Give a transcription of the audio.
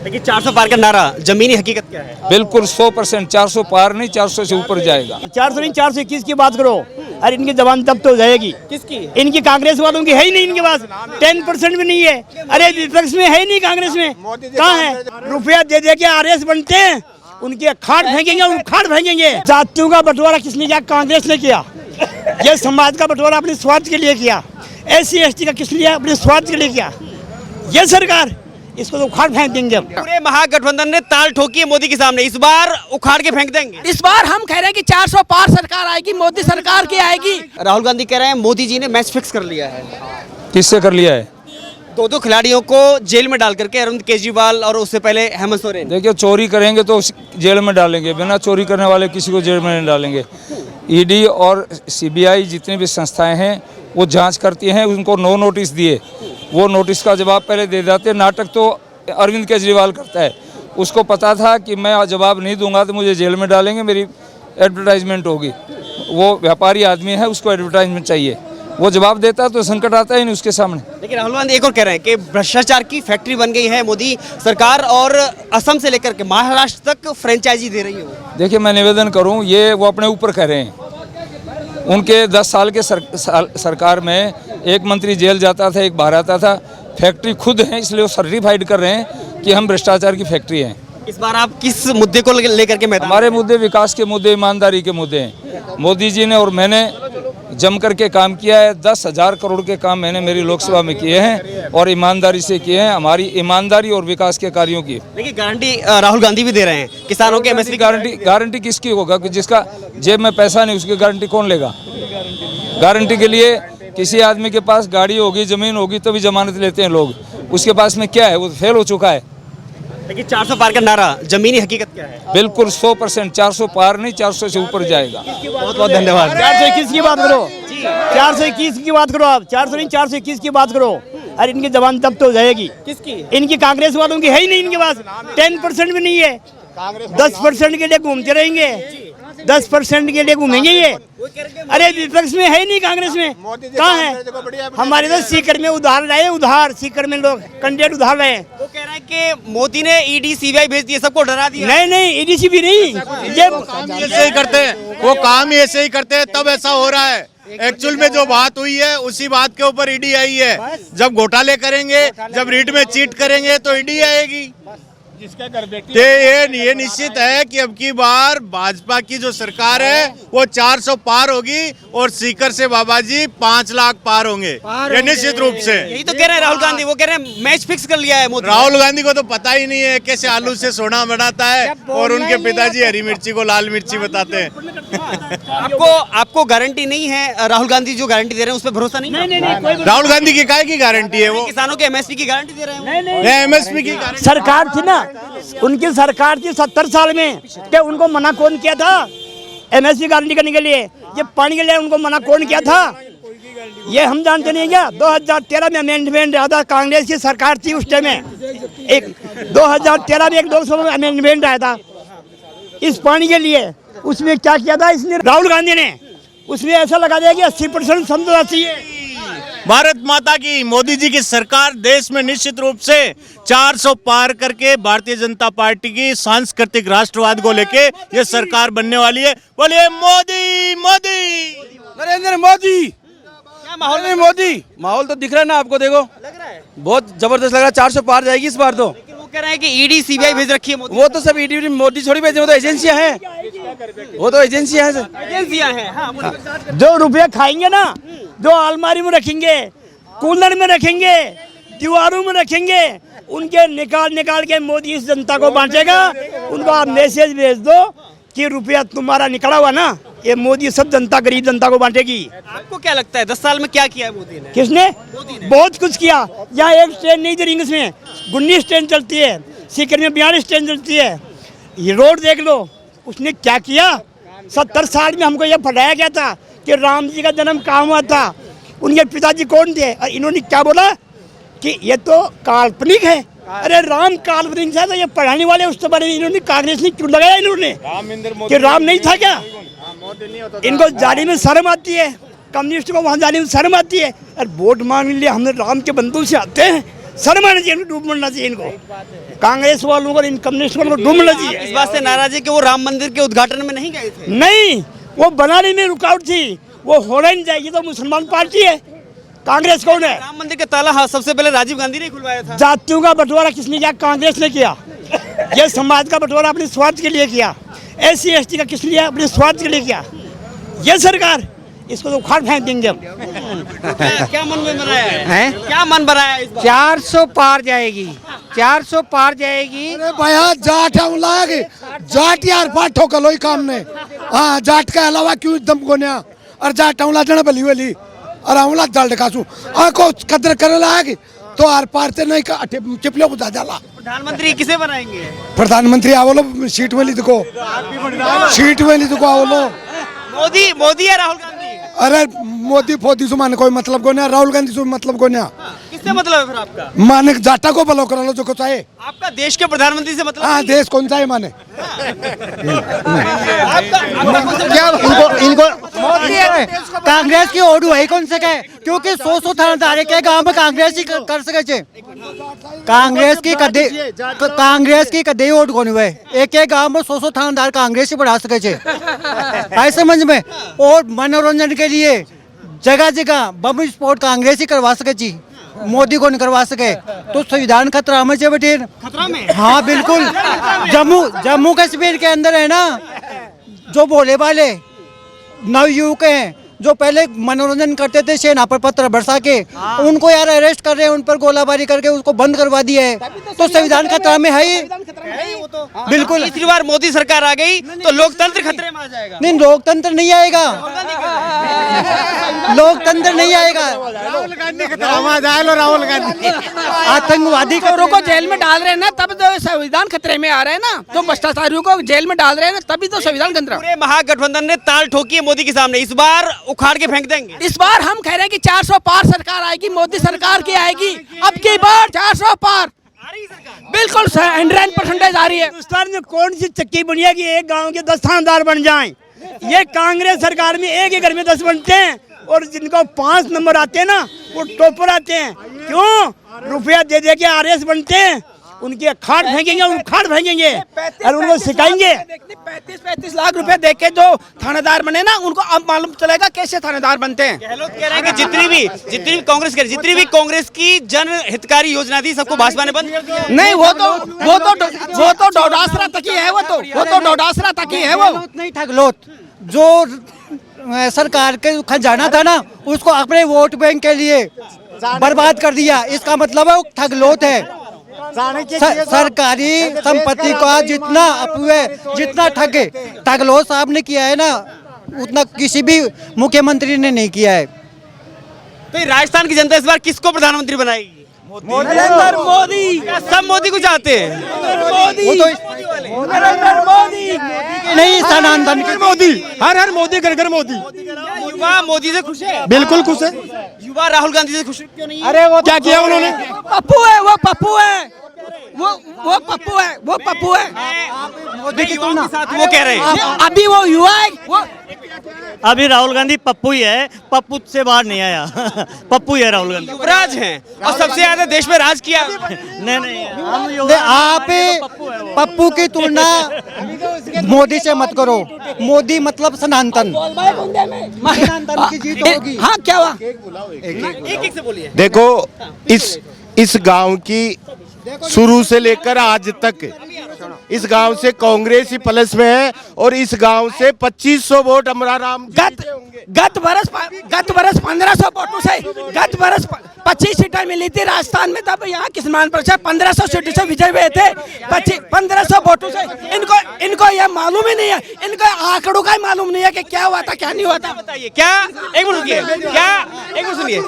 लेकिन 400 पार का नारा जमीनी हकीकत क्या है? बिल्कुल 100%, 400 पार नहीं, 400 से ऊपर जाएगा। 400 नहीं 421 की बात करो, अरे इनकी जबान तब तो हो जाएगी। किसकी? इनकी कांग्रेस वालों की है ही नहीं, इनके पास 10% भी नहीं है। अरे विपक्ष में है ही नहीं, कांग्रेस में कहाँ है? रुपया दे दे के आरएस बनते हैं, उनके खाट फेंकेंगे, उखाड़ फेंकेंगे। जातियों का बंटवारा किसने किया? कांग्रेस ने किया। ये समाज का बंटवारा अपने स्वार्थ के लिए किया। SC ST का किस लिए? अपने स्वार्थ के लिए किया। ये सरकार, इसको तो उखाड़ फेंक देंगे हम। पूरे महागठबंधन ने ताल ठोकी है मोदी के सामने, इस बार उखाड़ के फेंक देंगे। इस बार हम कह रहे हैं कि 400 पार सरकार आएगी, मोदी सरकार की आएगी। राहुल गांधी कह रहे हैं मोदी जी ने मैच फिक्स कर लिया है। किससे कर लिया है? दो खिलाड़ियों को जेल में डाल करके, अरविंद केजरीवाल और उससे पहले हेमंत सोरेन। देखिए, चोरी करेंगे तो जेल में डालेंगे, बिना चोरी करने वाले किसी को जेल में नहीं डालेंगे। ED और CBI जितनी भी संस्थाएं हैं वो जांच करती हैं, उनको नो नोटिस दिए, वो नोटिस का जवाब पहले दे देते। नाटक तो अरविंद केजरीवाल करता है। उसको पता था कि मैं जवाब नहीं दूंगा तो मुझे जेल में डालेंगे, मेरी एडवर्टाइजमेंट होगी। वो व्यापारी आदमी है, उसको एडवर्टाइजमेंट चाहिए, वो जवाब देता तो संकट आता ही नहीं उसके सामने। लेकिन राहुल गांधी एक और कह रहे हैं कि भ्रष्टाचार की फैक्ट्री बन गई है मोदी सरकार, और असम से लेकर के महाराष्ट्र तक फ्रेंचाइजी दे रही है। देखिए, मैं निवेदन करूं, ये वो अपने ऊपर कह रहे हैं। उनके 10 साल के सरकार में एक मंत्री जेल जाता था, एक बाहर आता था। फैक्ट्री खुद है, इसलिए वो सर्टिफाइड कर रहे हैं कि हम भ्रष्टाचार की फैक्ट्री हैं। इस बार आप किस मुद्दे को लेकर के मैदान? हमारे मुद्दे विकास के मुद्दे, ईमानदारी के मुद्दे हैं। मोदी जी ने और मैंने जम करके काम किया है। 10,000 करोड़ के काम मैंने मेरी लोकसभा में किए हैं और ईमानदारी से किए हैं। हमारी ईमानदारी और विकास के कार्यों की लेकिन गारंटी राहुल गांधी भी दे रहे हैं किसानों के MSP गारंटी किसकी होगा? कि जिसका जेब में पैसा नहीं, उसकी गारंटी कौन लेगा? गारंटी के लिए किसी आदमी के पास गाड़ी होगी, जमीन होगी, तभी जमानत लेते हैं लोग। उसके पास में क्या है? वो फेल हो चुका है। लेकिन 400 पार का नारा जमीनी हकीकत क्या है? बिल्कुल 100%, 400 पार नहीं, 400 से ऊपर जाएगा। बहुत बहुत धन्यवाद। 421 की बात करो, 421 की बात करो, आप 400 नहीं 421 की बात करो, अरे इनकी जबान तब तो हो जाएगी। किसकी? इनकी कांग्रेस वालों की है ही नहीं, इनके पास 10% भी नहीं है। 10% के लिए घूमते रहेंगे, 10% के लिए घूमेंगे ये। अरे विपक्ष में है ही नहीं, कांग्रेस में कहाँ है? हमारे तो सीकर में उधार लाए, उधार सीकर में लोग कैंडिडेट उधार लाए। वो कह रहे हैं कि मोदी ने ED CBI भेज दिए, सबको डरा दिया। नहीं ED CBI नहीं, ये ऐसे ही करते हैं, वो काम ही ऐसे ही करते हैं, तब ऐसा हो रहा है। एक्चुअल में जो बात हुई है उसी बात के ऊपर ED आई है। जब घोटाले करेंगे, जब रीट में चीट करेंगे तो ED आएगी। ये निश्चित है कि अब की बार भाजपा की जो सरकार है वो 400 पार होगी और सीकर से बाबा जी 5 लाख पार होंगे, ये निश्चित रूप से। यही तो कह रहे हैं राहुल गांधी, वो कह रहे हैं मैच फिक्स कर लिया है मोदी। राहुल गांधी को तो पता ही नहीं है कैसे आलू से सोना बनाता है, और उनके पिताजी हरी मिर्ची को लाल मिर्ची बताते हैं। आपको गारंटी नहीं है? राहुल गांधी जो गारंटी दे रहे हैं उस पर भरोसा नहीं? नहीं राहुल गांधी की काय की गारंटी है? वो किसानों के MSP की गारंटी दे रहे हैं। MSP की गारंटी सरकार थी ना, उनकी सरकार थी 70 साल में, क्या उनको मना कौन किया था MSP गारंटी करने के लिए? ये पानी के लिए उनको मना कौन किया था? ये हम जानते नहीं क्या? 2013 में अमेंडमेंट आया था, कांग्रेस की सरकार थी उस टाइम में। एक 2013 में एक लोकसभा में अमेंडमेंट आया था इस पानी के लिए। उसमें क्या किया था इसने, राहुल गांधी ने? उसमें ऐसा लगा दिया कि 80% समझौता चाहिए। भारत माता की, मोदी जी की सरकार देश में निश्चित रूप से 400 पार करके भारतीय जनता पार्टी की सांस्कृतिक राष्ट्रवाद को लेके ये सरकार बनने वाली है। बोलिए मोदी मोदी, नरेंद्र मोदी। क्या माहौल है? मोदी माहौल तो दिख रहा है ना आपको, देखो लग रहा है बहुत जबरदस्त लग रहा है। 400 पार जाएगी इस बार तो। लेकिन वो कह रहे हैं कि ED CBI भेज रखी है मोदी। वो तो सब ED मोदी थोड़ी भेजे, वो तो एजेंसियां हैं, वो तो एजेंसियां हैं। एजेंसियां हैं। हाँ, जो रुपये खाएंगे ना, जो अलमारी में रखेंगे, कूलर में रखेंगे, दीवारों में रखेंगे, उनके निकाल के मोदी इस जनता को बांटेगा। उनको आप मैसेज भेज दो कि रुपया तुम्हारा निकला हुआ ना, ये मोदी सब जनता, गरीब जनता को बांटेगी। आपको क्या लगता है 10 साल में क्या किया है मोदी ने? किसने? बहुत कुछ किया। यहाँ एक ट्रेन नहीं थी रिंग्स में, 19 ट्रेन चलती है, सीकर में 42 ट्रेन चलती है। ये रोड देख लो, उसने क्या किया? 70 साल में हमको ये पढ़ाया गया था कि राम जी का जन्म कहाँ हुआ था, उनके पिताजी कौन थे, और इन्होंने क्या बोला कि ये तो काल्पनिक है। अरे राम काल्पनिक था तो ये पढ़ाने वाले उसके बारे में इन्होंने, कांग्रेस ने क्यों लगाया इन्होंने कि राम नहीं था क्या? इनको जाने में शर्म आती है, कम्युनिस्ट को वहाँ जाने में शर्म आती है। अरे वोट मांगने लिए हम राम के बंधु से आते हैं, शर्म आना चाहिए, डूब मरना चाहिए इनको, कांग्रेस वालों को, इन कम्युनिस्ट वालों को डूब मरना चाहिए। इस बात से नाराज है कि वो राम मंदिर के उद्घाटन में नहीं गए थे। नहीं, वो बनाने में रुकावट थी, वो होना ही नहीं चाहिए। तो मुसलमान पार्टी है, कांग्रेस कौन है? राम मंदिर का ताला हाँ सबसे पहले राजीव गांधी ने खुलवाया था। जातियों का बंटवारा किसने किया? कांग्रेस ने किया। ये समाज का बंटवारा अपने स्वार्थ के लिए किया। SC ST का किस लिए? अपने स्वार्थ के लिए किया। ये सरकार, इसको तो उखाड़ फेंक देंगे हम। क्या मन में बनाया है? क्या मन बनाया है इस बार? 400 पार जाएगी, 400 पार जाएगी। अरे भैया जाट हम लाएंगे, जाट यार पाठो का लोई काम ने। हाँ जाट के अलावा क्यों दम गोन्या और जाट हमला जन बली वाली और हमला जल ढकासू आको कदर करे लाएगी तो आर पार से नहीं का चिपले को जाला। प्रधानमंत्री किसे बनाएंगे? प्रधानमंत्री आवलो सीट में ली देखो, सीट में ली देखो आवलो। मोदी या राहुल गांधी? अरे मोदी फोदी से माने कोई मतलब को नहीं, राहुल गांधी से मतलब को नहीं। किससे मतलब है फिर आपका? माने जाटा को ब्लॉक करा लो जो को चाहे। आपका देश के प्रधानमंत्री से मतलब? हाँ देश कौन सा है माने? क्या इनको कांग्रेस की ओडू है कौन से कहे, क्योंकि 100 थानेदार के गांव में कांग्रेस ही कर सके छे। कांग्रेस की कदे वोट कोनी हुए, एक गांव में 100 थानेदार कांग्रेस ही बढ़ा सके छे। आई समझ में। और मनोरंजन के लिए जगह जगह बम विस्फोट कांग्रेस ही करवा सके जी, मोदी को नहीं करवा सके। तो संविधान खतरा में छे बेटे। खतरा में? हाँ बिल्कुल। जम्मू कश्मीर के अंदर है ना, जो भोले वाले नवयुवक हैं जो पहले मनोरंजन करते थे सेना पर पत्थर बरसा के, उनको यार अरेस्ट कर रहे हैं, उन पर गोलाबारी करके उसको बंद करवा दिया है। तो संविधान खतरा में है ही। बिल्कुल। तीसरी बार मोदी सरकार आ गई तो लोकतंत्र खतरे में आ जाएगा। नहीं, लोकतंत्र नहीं आएगा, लोकतंत्र नहीं आएगा। राहुल गांधी आतंकवादी चोरों को जेल में डाल रहे हैं ना, तब तो संविधान खतरे में आ रहा है ना। तो भ्रष्टाचारियों को जेल में डाल रहे हैं ना, तभी तो संविधान खतरा। पूरे महागठबंधन ने ताल ठोकी है मोदी के सामने, इस बार उखाड़ के फेंक देंगे। इस बार हम कह रहे हैं कि 400 पार सरकार आएगी, मोदी सरकार की आएगी। अब की बार 400 पार बिल्कुल 100% आ रही है। हिंदुस्तान में कौन सी चक्की बनी है कि एक गांव के 10 थानेदार बन जाएं? ये कांग्रेस सरकार में एक ही घर में 10 बनते हैं, और जिनको 5 नंबर आते हैं ना वो टॉपर आते हैं। क्यों? रुपया दे दे के RS बनते हैं, उनके खाट फेंकेंगे, उखाड़ फेंकेंगे और उनको सिखाएंगे। 35 लाख रुपए दे के जो थानेदार बने ना, उनको अब मालूम चलेगा कैसे थानेदार बनते हैं। गहलोत कह रहे हैं कि जितनी भी कांग्रेस की जन हितकारी योजना थी सबको भाजपा ने बंद कर दिया। नहीं, वो तो डोडासरा तक ही है। वो तो डोडासरा तक ही है। वो नहीं, ठगलोत जो सरकार के खजाना था ना, उसको अपने वोट बैंक के लिए बर्बाद कर दिया। इसका मतलब है वो ठगलोत है। सरकारी संपत्ति का जितना ठगलोत साहब ने किया है ना, उतना किसी भी मुख्यमंत्री ने नहीं किया है। तो राजस्थान की जनता इस बार किसको प्रधानमंत्री बनाएगी? नरेंद्र मोदी। सब मोदी को चाहते हैं। नरेंद्र मोदी नहीं, सनातन के मोदी, हर मोदी घर मोदी। युवा मोदी से खुश है? बिल्कुल खुश है। युवा राहुल गांधी से खुश क्यों नहीं है? अरे वो क्या किया उन्होंने? पप्पू है, वो पप्पू है। मोदी की युवाओं के साथ वो कह रहे हैं। अभी वो युवा है, वो अभी राहुल गांधी पप्पू ही है, पप्पू से बाहर नहीं आया। पप्पू ही है राहुल गांधी। युवराज हैं और सबसे ज्यादा देश में राज किया। नहीं, आप पप्पू की तुलना मोदी से मत करो। मोदी मतलब सनातन की जीत होगी। हाँ, क्या हुआ? एक से बोलिए। देखो इस गांव की शुरू से लेकर आज तक इस गांव से कांग्रेस ही प्लस में है, और इस गांव से 2500 वोट अमराराम गत बरस 1500 वोटों से गत बरस 25 सीटें मिली थी राजस्थान में। तब यहाँ किस्मान पर 1500 सीटों से विजय हुए थे। 1500 वोटों से इनको यह मालूम ही नहीं है, इनको आंकड़ों का ही मालूम नहीं है कि क्या हुआ था क्या नहीं हुआ था। बताइए क्या? एक मिनट सुनिए।